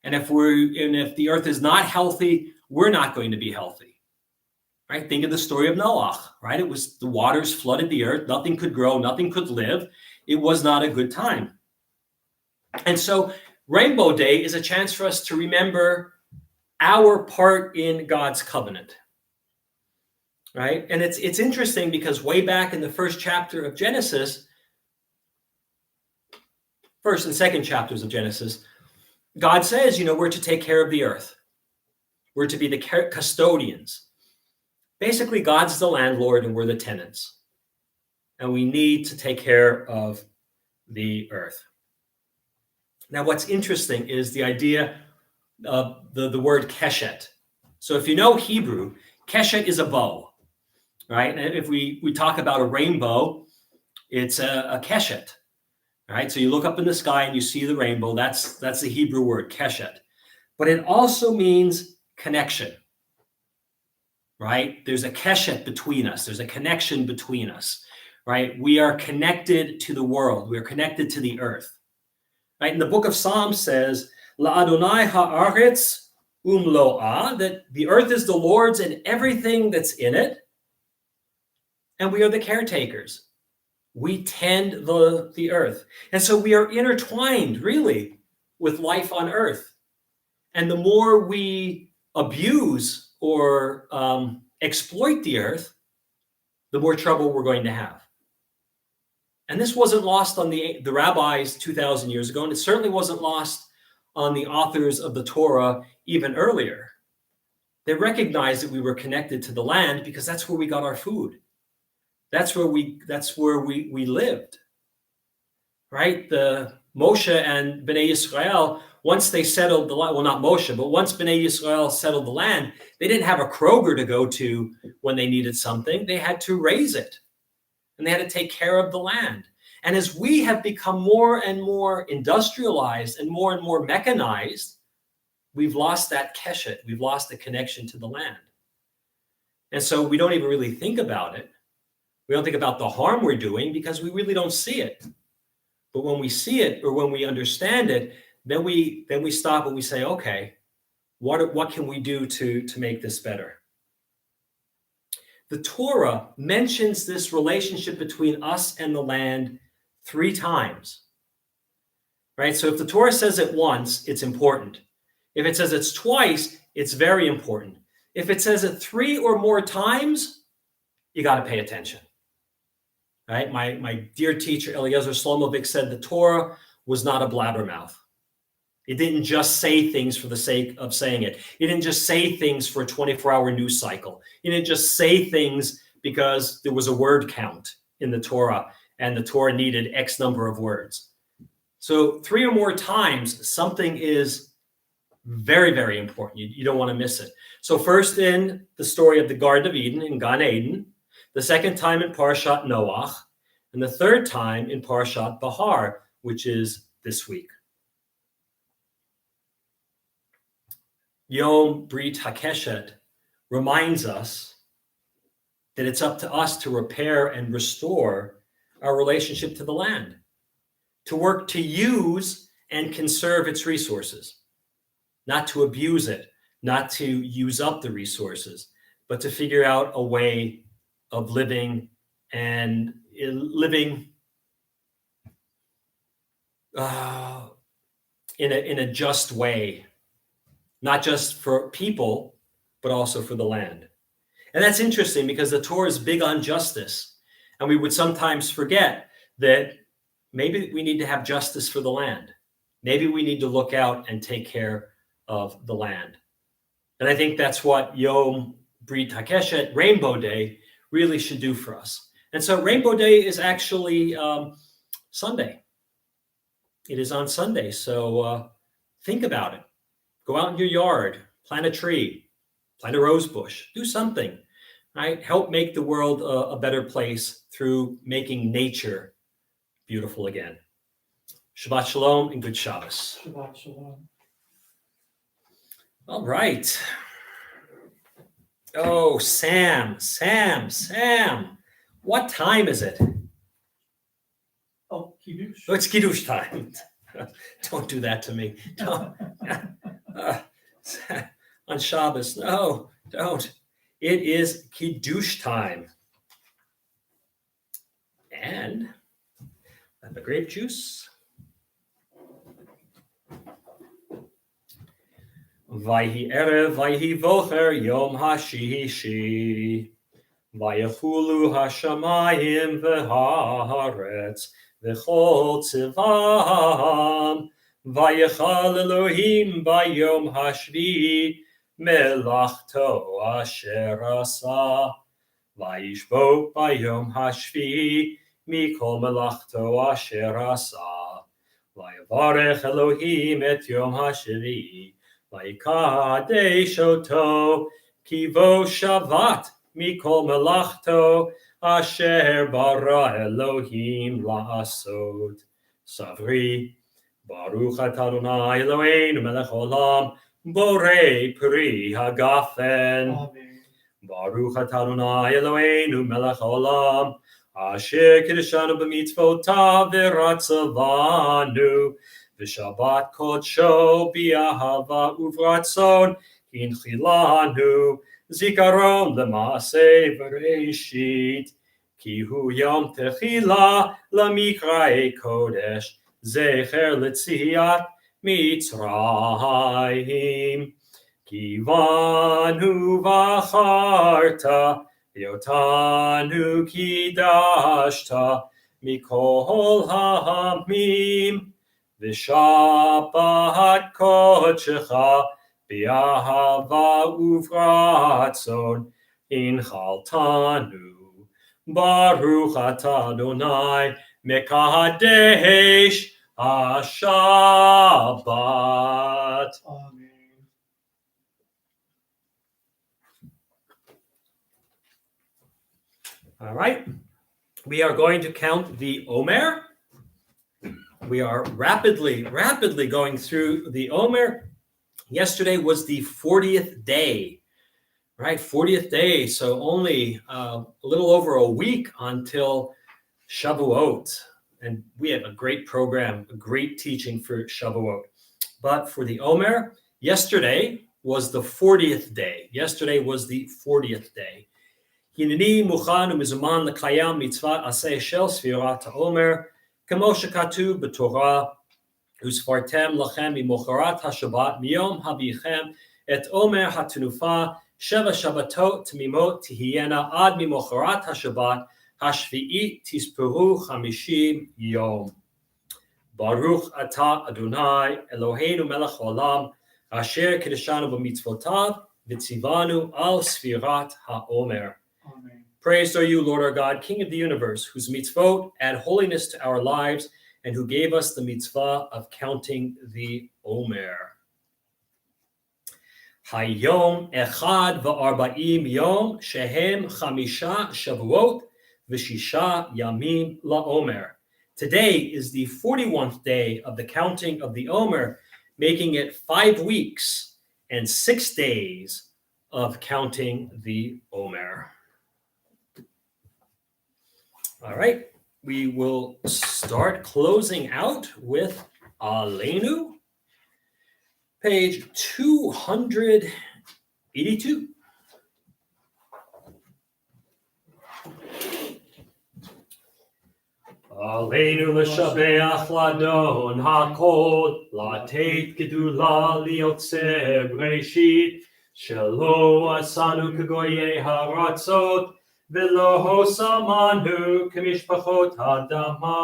And if the earth is not healthy, we're not going to be healthy. Right? Think of the story of Noah, right? It was the waters flooded the earth, nothing could grow, nothing could live. It was not a good time. And so Rainbow Day is a chance for us to remember our part in God's covenant. Right? And it's interesting because way back in the first chapter of Genesis, first and second chapters of Genesis, God says, we're to take care of the earth. We're to be the custodians. Basically, God's the landlord and we're the tenants. And we need to take care of the earth. Now, what's interesting is the idea of the word keshet. So if you know Hebrew, keshet is a bow, right? And if we talk about a rainbow, it's a keshet, right? So you look up in the sky and you see the rainbow. That's the Hebrew word, keshet. But it also means connection, right? There's a keshet between us. There's a connection between us, right? We are connected to the world. We are connected to the earth, right? And the book of Psalms says, La Adonai ha'aretz umlo'ah, that the earth is the Lord's and everything that's in it. And we are the caretakers. We tend the earth. And so we are intertwined, really, with life on earth. And the more we abuse or exploit the earth, the more trouble we're going to have. And this wasn't lost on the rabbis 2,000 years ago, and it certainly wasn't lost on the authors of the Torah even earlier. They recognized that we were connected to the land because that's where we got our food. That's where we lived, right? The Moshe and Bnei Yisrael, once they settled the land, well, not Moshe, but once Bnei Yisrael settled the land, they didn't have a Kroger to go to when they needed something. They had to raise it, and they had to take care of the land. And as we have become more and more industrialized and more mechanized, we've lost that keshet. We've lost the connection to the land. And so we don't even really think about it. We don't think about the harm we're doing because we really don't see it. But when we see it or when we understand it, then we stop and we say, okay, what can we do to make this better? The Torah mentions this relationship between us and the land 3 times, right? So if the Torah says it once, it's important. If it says it's twice, it's very important. If it says it 3 or more times, you got to pay attention. Right? My dear teacher, Eliezer Slomovic, said the Torah was not a blabbermouth. It didn't just say things for the sake of saying it. It didn't just say things for a 24-hour news cycle. It didn't just say things because there was a word count in the Torah and the Torah needed X number of words. So 3 or more times, something is very, very important. You don't want to miss it. So first in the story of the Garden of Eden, in Gan Eden, the second time in Parshat Noach, and the third time in Parshat Bahar, which is this week. Yom Brit HaKeshet reminds us that it's up to us to repair and restore our relationship to the land, to work to use and conserve its resources, not to abuse it, not to use up the resources, but to figure out a way of living and living in a just way, not just for people, but also for the land. And that's interesting because the Torah is big on justice. And we would sometimes forget that maybe we need to have justice for the land. Maybe we need to look out and take care of the land. And I think that's what Yom Brit HaKeshet, Rainbow Day, really should do for us. And so Rainbow Day is actually Sunday. It is on Sunday. So think about it. Go out in your yard, plant a tree, plant a rose bush, do something, right? Help make the world a better place through making nature beautiful again. Shabbat Shalom and good Shabbos. Shabbat Shalom. All right. Oh, Sam. What time is it? Oh, Kiddush. Oh, it's Kiddush time. Don't do that to me. on Shabbos. No, don't. It is Kiddush time. And have a grape juice. Vayhi erev, vayhi vocher, yom hashishi. Vayachulu hashamayim v'haaretz, v'chol tzivam. Vayachal Elohim bayom hashvi, melachto asher asa. Vayishbo bayom hashvi, mikol melachto asher asa. Vayavarech Elohim et yom hashvi, vayikadesh oto, kivo shavat, mikol melachto asher bara Elohim la'asot. Savri, Baruch atah Adonai Eloheinu melech olam, borei pri hagafen. Amen. Baruch atah Adonai Eloheinu melech olam, asher kiddushanu b'mitzvotav v'ratzavanu, v'shabbat kodsho b'ahava uvratzon hinchilanu, zikaron l'maaseh v'reishit, ki hu yom techila l'mikra'ei kodesh, zecher l'tziat mitzrayim. Kivanu v'acharta, yotanu kidashta, mikol ha'amim, v'shabbat kodshecha, b'ahava uvratzon, inchaltanu. Baruch atah Adonai, mekadesh ha-shabbat. Amen. All right, we are going to count the Omer. We are rapidly going through the Omer. Yesterday was the 40th day, right? 40th day, so only a little over a week until Shavuot. And we have a great program, a great teaching for Shavuot. But for the Omer, yesterday was the 40th day. Yesterday was the 40th day. Hineni mukhan u'mizuman l'kayam mitzvat aseh shel sfirat ha'omer, kamo shekatuv b'torah, u'sfartem lachem mimocharat ha'shabbat miyom habichem et omer ha'tenufa sheva shabbatot timimot tihiyena ad mimocharat ha'shabbat hashvi'i tispuru chamishim yom. Baruch atah Adonai Eloheinu melech olam, asher kiddushanu b'mitzvotav v'tzivanu al sfirat ha'omer. Amen. Praised are you, Lord our God, King of the universe, whose mitzvot add holiness to our lives, and who gave us the mitzvah of counting the Omer. Hayom echad v'arba'im yom shehem chamisha shavuot v'shisha yamim la'omer. Today is the 41st day of the counting of the Omer, making it 5 weeks and 6 days of counting the Omer. All right, we will start closing out with Aleinu, page 282. Aleinu l'shabeach ladon hakol, latet gedula liotze breshit, shelo asanu kagoye haratzot, V'lo samanu k'mishpachot ha'adama,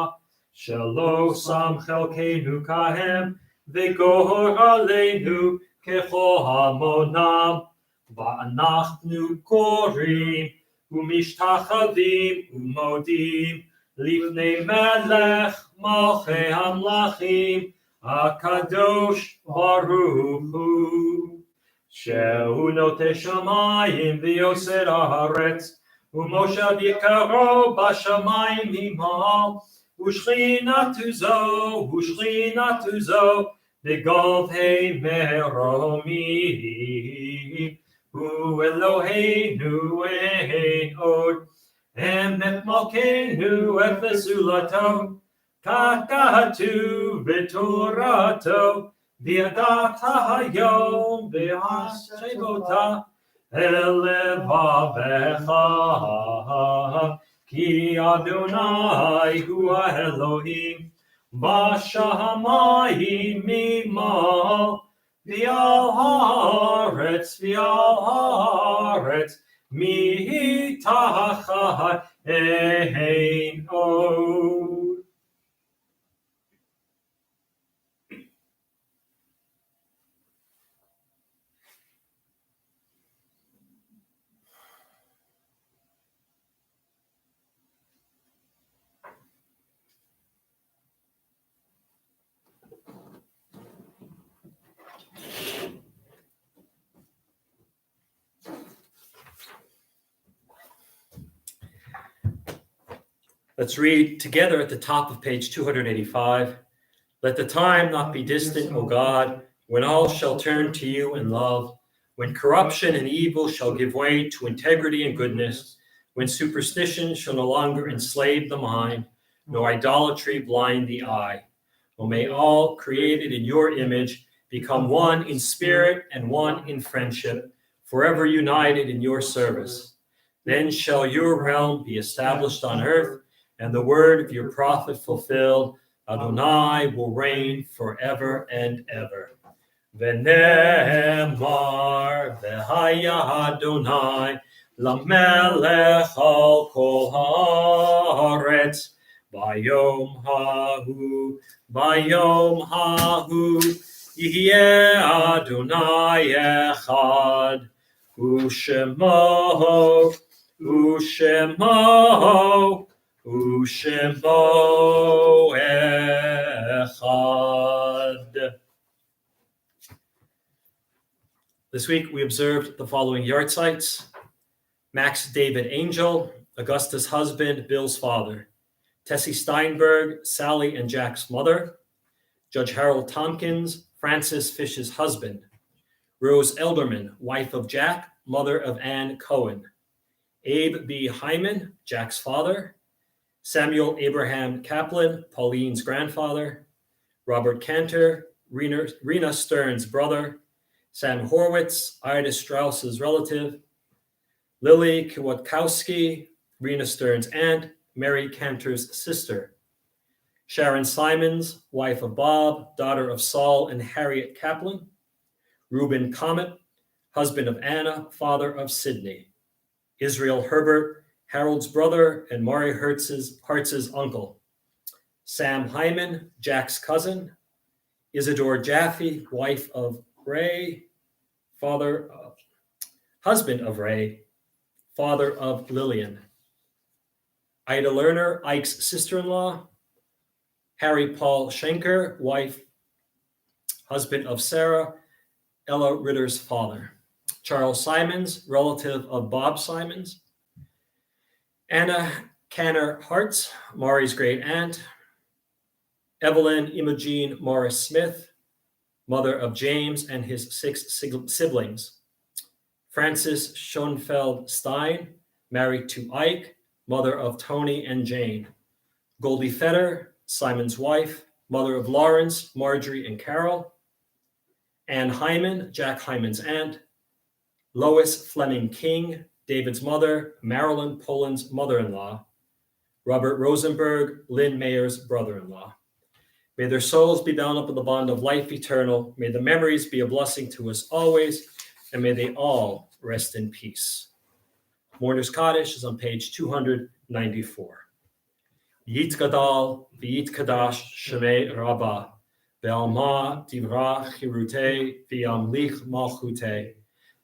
shelo sam chelkeinu kahem, v'gohor aleinu k'chol hamonam, va'anachnu korim, u'mishtachavim u'modim, lifnei melech malchei hamlachim, akadosh baruch hu, shehu notei shamayim v'yoser haaretz, Umoshav yikaro b'shamayim himal, u'shchinatu zo, v'gov hei meromim, u'Eloheinu ein od, emet malkeinu efes ulato, katatu v'torato, וידעת היום והשבותה אל לבבך, כי אדוני הוא האלוהים בשמיים ממעל, ועל הארץ מתחת אין עוד. Let's read together at the top of page 285. Let the time not be distant, O God, when all shall turn to you in love, when corruption and evil shall give way to integrity and goodness, when superstition shall no longer enslave the mind, nor idolatry blind the eye. O may all created in your image become one in spirit and one in friendship, forever united in your service. Then shall your realm be established on earth, and the word of your prophet fulfilled. Adonai will reign forever and ever. V'ne'emar v'haya Adonai lamelech al kol haaretz bayom hahu yihyeh Adonai echad u'shemo echad. This week we observed the following yahrzeits: Max David Angel, Augusta's husband, Bill's father; Tessie Steinberg, Sally and Jack's mother; Judge Harold Tompkins, Francis Fish's husband; Rose Elderman, wife of Jack, mother of Ann Cohen; Abe B. Hyman, Jack's father; Samuel Abraham Kaplan, Pauline's grandfather; Robert Cantor, Rena Stern's brother; Sam Horwitz, Ida Strauss's relative; Lily Kwiatkowski, Rena Stern's aunt, Mary Cantor's sister; Sharon Simons, wife of Bob, daughter of Saul and Harriet Kaplan; Reuben Comet, husband of Anna, father of Sydney; Israel Herbert, Harold's brother and Maury Hartz's uncle; Sam Hyman, Jack's cousin; Isidore Jaffe, wife of Ray, husband of Ray, father of Lillian; Ida Lerner, Ike's sister-in-law; Harry Paul Schenker, husband of Sarah, Ella Ritter's father; Charles Simons, relative of Bob Simons; Anna Canner Hartz, Maury's great aunt; Evelyn Imogene Morris Smith, mother of James and his 6 siblings; Frances Schoenfeld Stein, married to Ike, mother of Tony and Jane; Goldie Fetter, Simon's wife, mother of Lawrence, Marjorie, and Carol; Anne Hyman, Jack Hyman's aunt; Lois Fleming King, David's mother, Marilyn Poland's mother-in-law; Robert Rosenberg, Lynn Mayer's brother-in-law. May their souls be bound up in the bond of life eternal. May the memories be a blessing to us always, and may they all rest in peace. Mourner's Kaddish is on page 294. Yitgadal v'yitkadash shemei Rabbah, ve'alma divra chirutei v'yamlich malchutei,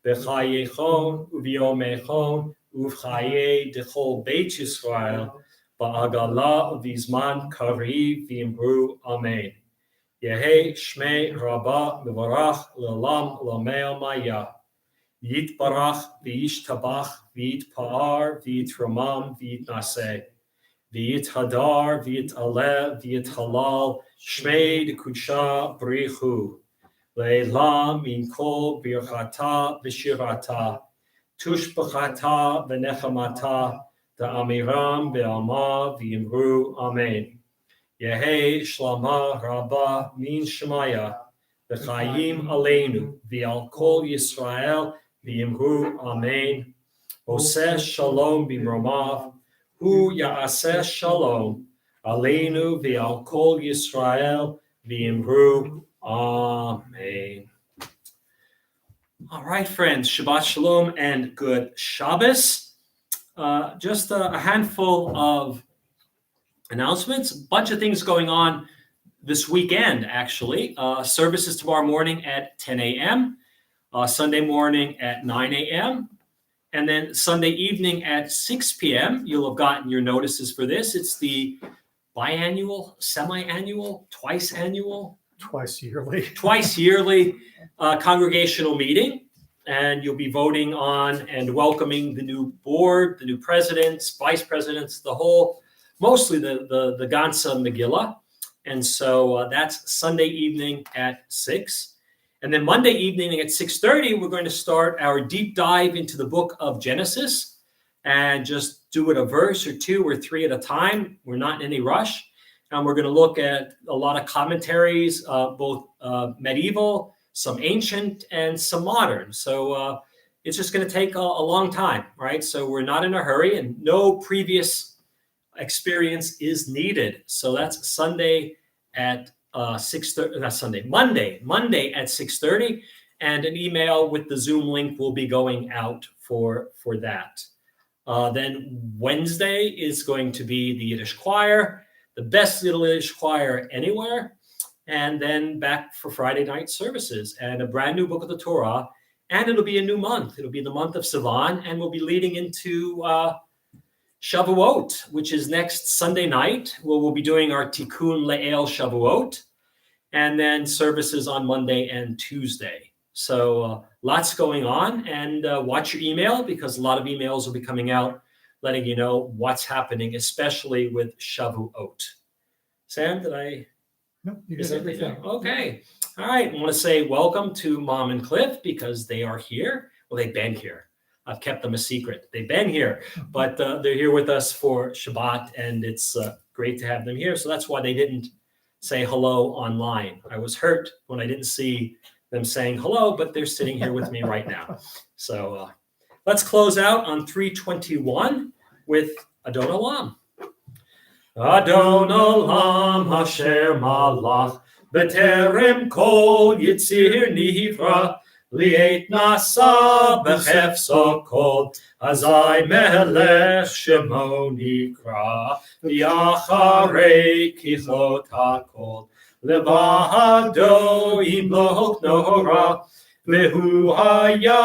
v'chayechon u'v'yomechon u'v'chayei dechol Beit Yisrael, ba'agala v'zman kari v'imru amen. Yehi shmei Rabbah mevarach l'olam l'mei maya. Yitbarach v'yishtabach v'yitpa'ar v'yitramam v'yitnaseh. V'yithadar v'yitalev v'yithalal shmei d'kudsha brichu. Le'elam min kol birchata v'shirata. Tushbachata v'nechamata. Da'amiram be'alma v'yimru amen. Yehi shlama rabba min shemaya. v'chayim aleinu, v'al kol Yisrael, v'yimru amen. Oseh shalom b'mromav, hu ya'aseh shalom, aleinu v'al kol Yisrael, v'yimru amen. All right, friends, Shabbat Shalom and good Shabbos. Just a handful of announcements, a bunch of things going on this weekend, actually. Services tomorrow morning at 10 a.m., Sunday morning at 9 a.m., and then Sunday evening at 6 p.m. You'll have gotten your notices for this. It's the biannual, semi-annual, twice yearly congregational meeting, and you'll be voting on and welcoming the new board, the new presidents, vice presidents, mostly the Gansa Megillah. And so that's Sunday evening at 6. And then Monday evening at 6:30, we're going to start our deep dive into the book of Genesis and just do it a verse or two or three at a time. We're not in any rush. And we're going to look at a lot of commentaries, both medieval, some ancient, and some modern. So it's just going to take a long time, right? So we're not in a hurry, and no previous experience is needed. So that's Sunday at 6:30. Not Sunday, Monday at 6:30, and an email with the Zoom link will be going out for that. Then Wednesday is going to be the Yiddish choir, the best little Yiddish choir anywhere. And then back for Friday night services and a brand new book of the Torah. And it'll be a new month. It'll be the month of Sivan, and we'll be leading into Shavuot, which is next Sunday night, where we'll be doing our Tikkun Le'el Shavuot, and then services on Monday and Tuesday. So lots going on, and watch your email, because a lot of emails will be coming out letting you know what's happening, especially with Shavuot. Sam, did I? No, you did everything. Okay. All right. I want to say welcome to Mom and Cliff, because they are here. Well, they've been here. I've kept them a secret. They've been here, but they're here with us for Shabbat, and it's great to have them here. So that's why they didn't say hello online. I was hurt when I didn't see them saying hello, but they're sitting here with me right now. So let's close out on 321 with Adon Olam. Adon Olam Hasher Malach B'terem Kol Yitzir Nivra Li'et Nasa B'chefso Kol Azai Melech Shemo Nikra V'yacharei Kichot HaKol Levado Imloch Nora V'hu Haya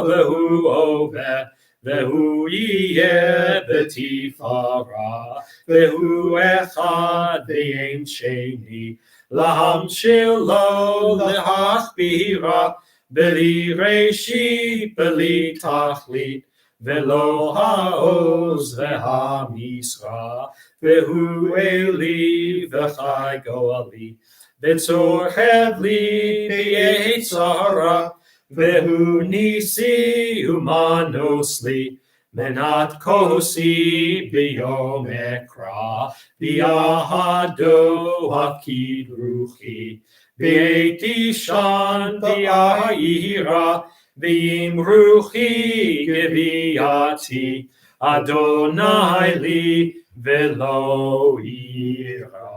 V'hu Oveh V'hu Yeh B'tifara V'hu Echad V'yein Sheni Lahamshil Lo Lehachbira B'li Reshit B'li Tachlit V'lo Ha'oz V'ha'misra V'hu Eli V'chai Goali V'tzor Hevli V'yetzara V'hu Nisi Umanosli Menat Kosi B'yom Ekra V'yahado Hakid Ruchi V'eti Shan V'yahira V'im Ruchi Geviati Adonai Li V'lo Ira.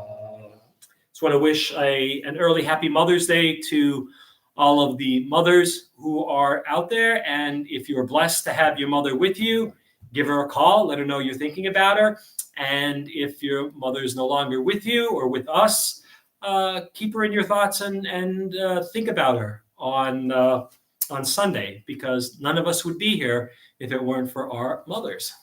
Just want to wish an early happy Mother's Day to all of the mothers who are out there. And if you're blessed to have your mother with you, give her a call, let her know you're thinking about her. And if your mother is no longer with you or with us, keep her in your thoughts and think about her on Sunday, because none of us would be here if it weren't for our mothers.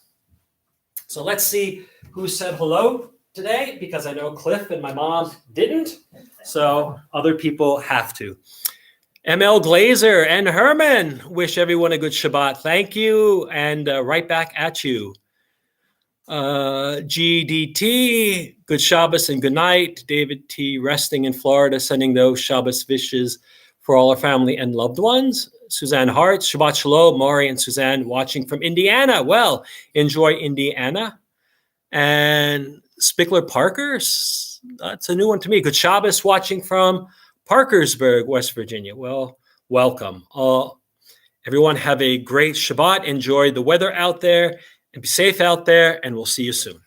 So let's see who said hello today, because I know Cliff and my mom didn't. So other people have to. ML Glazer and Herman wish everyone a good Shabbat. Thank you. And right back at you. GDT, good Shabbos and good night. David T, resting in Florida, sending those Shabbos wishes for all our family and loved ones. Suzanne Hart, Shabbat Shalom. Maury and Suzanne watching from Indiana. Well, enjoy Indiana. And Spickler Parker, that's a new one to me. Good Shabbos watching from Parkersburg, West Virginia. Well, welcome. Everyone have a great Shabbat. Enjoy the weather out there and be safe out there, and we'll see you soon.